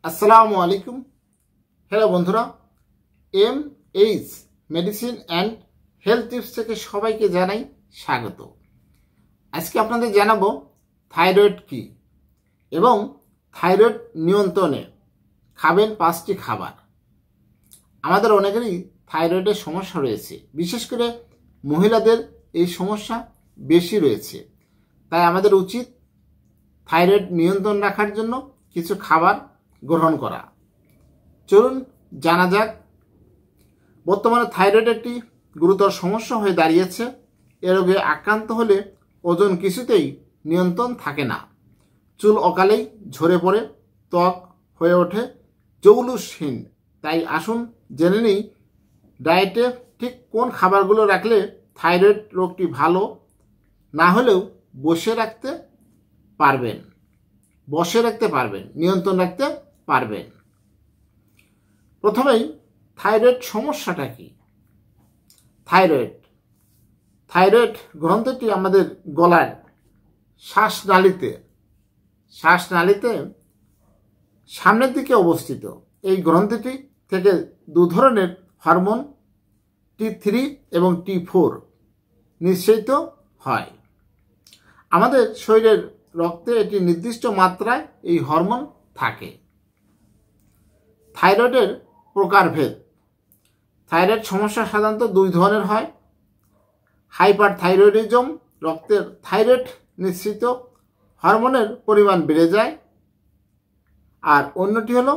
আসসালামু আলাইকুম। হ্যালো বন্ধুরা, MH medicine and health tips থেকে সবাইকে জানাই স্বাগত। আজকে আপনাদের জানাবো থাইরয়েড কি এবং থাইরয়েড নিয়ন্ত্রণে খাবেন 5টি খাবার। আমাদের অনেকেরই থাইরয়েডের সমস্যা রয়েছে, বিশেষ করে মহিলাদের এই সমস্যা বেশি রয়েছে। তাই আমাদের উচিত থাইরয়েড নিয়ন্ত্রণ রাখার জন্য কিছু খাবার গ্রহণ করা। চলুন জানা যাক। বর্তমানে থাইরয়েড একটি গুরুতর সমস্যা হয়ে দাঁড়িয়েছে। এ রোগে আক্রান্ত হলে ওজন কিছুতেই নিয়ন্ত্রণ থাকে না, চুল অকালেই ঝরে পড়ে, ত্বক হয়ে ওঠে জৌলুসহীন। তাই আসুন জেনে নিই ডায়েটে ঠিক কোন খাবারগুলো রাখলে থাইরয়েড রোগটি ভালো না হলেও বসে রাখতে পারবেন, নিয়ন্ত্রণ রাখতে পারবেন। প্রথমেই থাইরয়েড সমস্যাটা কি? থাইরয়েড গ্রন্থিটি আমাদের গলার শ্বাসনালীতে সামনের দিকে অবস্থিত। এই গ্রন্থিটি থেকে দু ধরনের হরমোন T3 এবং T4 নিঃসৃত হয়। আমাদের শরীরের রক্তে এটি নির্দিষ্ট মাত্রায় এই হরমোন থাকে। থাইরয়েডের প্রকারভেদ। থাইরয়েড সমস্যা সাধারণত দুই ধরনের হয়। হাইপারথাইরয়েডিজম, রক্তের থাইরয়েড নিঃসৃত হরমোনের পরিমাণ বেড়ে যায়, আর অন্যটি হলো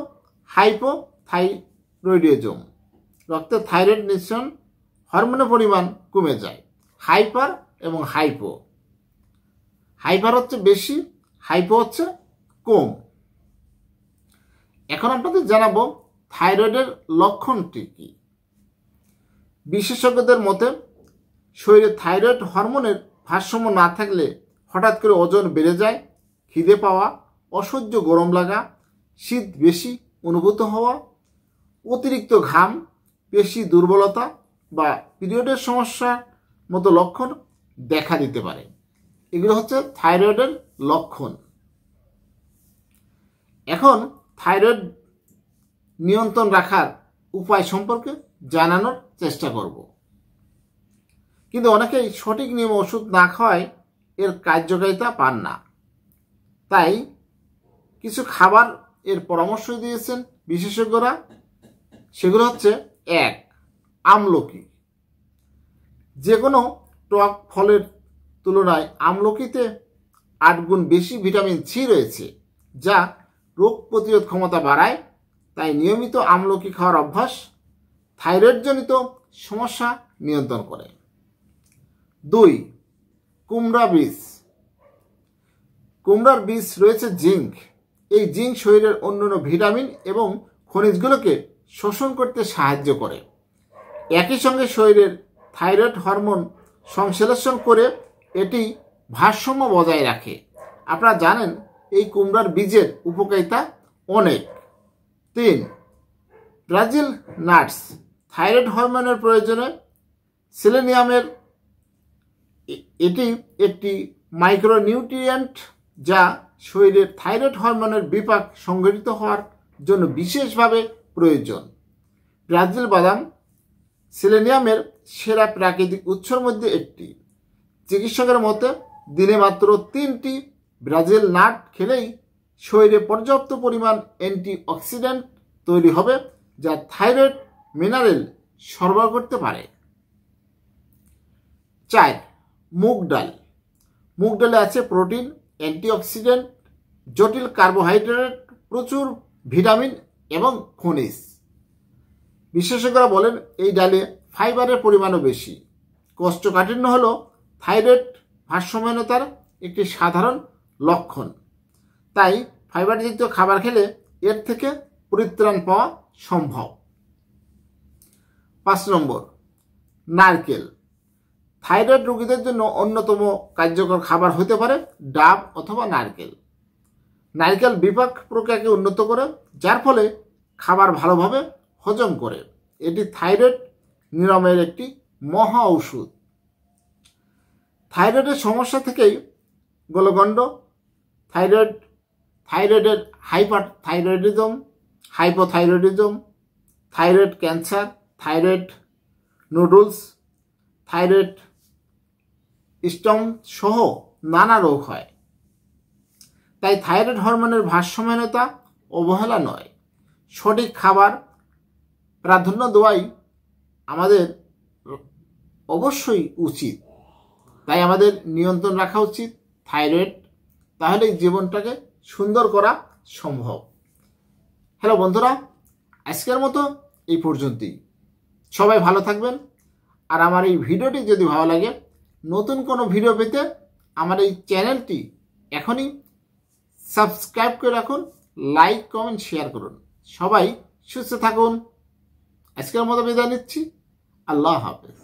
হাইপোথাইরয়েডিজম, রক্তের থাইরয়েড নিঃসরণ হরমোনের পরিমাণ কমে যায়। হাইপার এবং হাইপার হচ্ছে বেশি, হাইপো হচ্ছে কম। এখন আপনাদের জানাবো থাইরয়েডের লক্ষণটি কি। বিশেষজ্ঞদের মতে শরীরে থাইরয়েড হরমোনের ভারসাম্য না থাকলে হঠাৎ করে ওজন বেড়ে যায়, খিদে পাওয়া, অসহ্য গরম লাগা, শীত বেশি অনুভূত হওয়া, অতিরিক্ত ঘাম, পেশি দুর্বলতা বা পিরিয়ডের সমস্যার মতো লক্ষণ দেখা দিতে পারে। এগুলো হচ্ছে থাইরয়েডের লক্ষণ। এখন থাইরয়েড নিয়ন্ত্রণ রাখার উপায় সম্পর্কে জানানোর চেষ্টা করব। কিন্তু অনেকেই সঠিক নিয়মে ওষুধ না খাওয়ায় এর কার্যকারিতা পান না। তাই কিছু খাবার এর পরামর্শ দিয়েছেন বিশেষজ্ঞরা। সেগুলো হচ্ছে: 1. আমলকি। যে কোনো টক ফলের তুলনায় আমলকিতে 8 গুণ বেশি ভিটামিন সি রয়েছে, যা রোগ প্রতিরোধ ক্ষমতা বাড়ায়। তাই নিয়মিত আমলকি খাওয়ার অভ্যাস থাইরয়েডজনিত সমস্যা নিয়ন্ত্রণ করে। 2. কুমড়া বীজ। কুমড়ার বীজ রয়েছে জিঙ্ক। এই জিঙ্ক শরীরের অন্যান্য ভিটামিন এবং খনিজগুলোকে শোষণ করতে সাহায্য করে। একই সঙ্গে শরীরের থাইরয়েড হরমোন সংশ্লেষণ করে এটি ভারসাম্য বজায় রাখে। আপনারা জানেন এই কুমড়ার বীজের উপকারিতা অনেক। 3. Brazil nuts. থাইরয়েড হরমোনের প্রয়োজনে সেলেনিয়ামের এটি একটি মাইক্রোনিউট্রিয়েন্ট, যা শরীরের থাইরয়েড হরমোনের বিপাক সংঘটিত হওয়ার জন্য বিশেষভাবে প্রয়োজন। ব্রাজিল বাদাম সেলেনিয়ামের সেরা প্রাকৃতিক উৎসের মধ্যে একটি। চিকিৎসকের মতে দিনে মাত্র 3টি ব্রাজিল নাট খেলেই শরীরে পর্যাপ্ত পরিমাণ অ্যান্টিঅক্সিডেন্ট তৈরি হবে, যা থাইরয়েড মিনারেল সরবরাহ করতে পারে। 4. মুগ ডাল। মুগ ডালে আছে প্রোটিন, অ্যান্টিঅক্সিডেন্ট, জটিল কার্বোহাইড্রেট, প্রচুর ভিটামিন এবং খনিজ। বিশেষজ্ঞরা বলেন এই ডালে ফাইবারের পরিমাণও বেশি। কোষ্ঠকাঠিন্য হল থাইরয়েড ভারসাম্যহীনতার একটি সাধারণ লক্ষণ। তাই ফাইবারযুক্ত খাবার খেলে এর থেকে পরিত্রাণ পাওয়া সম্ভব। 5 নম্বর, নারকেল। থাইরয়েড রোগীদের জন্য অন্যতম কার্যকর খাবার হতে পারে ডাব অথবা নারকেল। নারকেল বিপাক প্রক্রিয়াকে উন্নত করে, যার ফলে খাবার ভালোভাবে হজম করে। এটি থাইরয়েড নিরাময়ের একটি মহা ঔষধ। থাইরয়েডের সমস্যা থেকেই গলগণ্ড, থাইরয়েডের hyperthyroidism, hypothyroidism, thyroid cancer, thyroid nodules, thyroid stone সহ নানা রোগ হয়। তাই থাইরয়েড হরমোনের ভারসাম্যহীনতা অবহেলা নয়, সঠিক খাবার প্রাধান্য দেওয়াই আমাদের অবশ্যই উচিত। তাই আমাদের নিয়ন্ত্রণ রাখা উচিত থাইরয়েড, তাহলে জীবনটাকে সুন্দর করা সম্ভব। হ্যালো বন্ধুরা, আজকের মতো এই পর্যন্তই। সবাই ভালো থাকবেন। আর আমার এই ভিডিওটি যদি ভালো লাগে, নতুন কোনো ভিডিও পেতে আমার এই চ্যানেলটি এখনই সাবস্ক্রাইব করে রাখুন, লাইক কমেন্ট শেয়ার করুন। সবাই সুস্থ থাকুন। আজকের মতো বিদায় নিচ্ছি। আল্লাহ হাফেজ।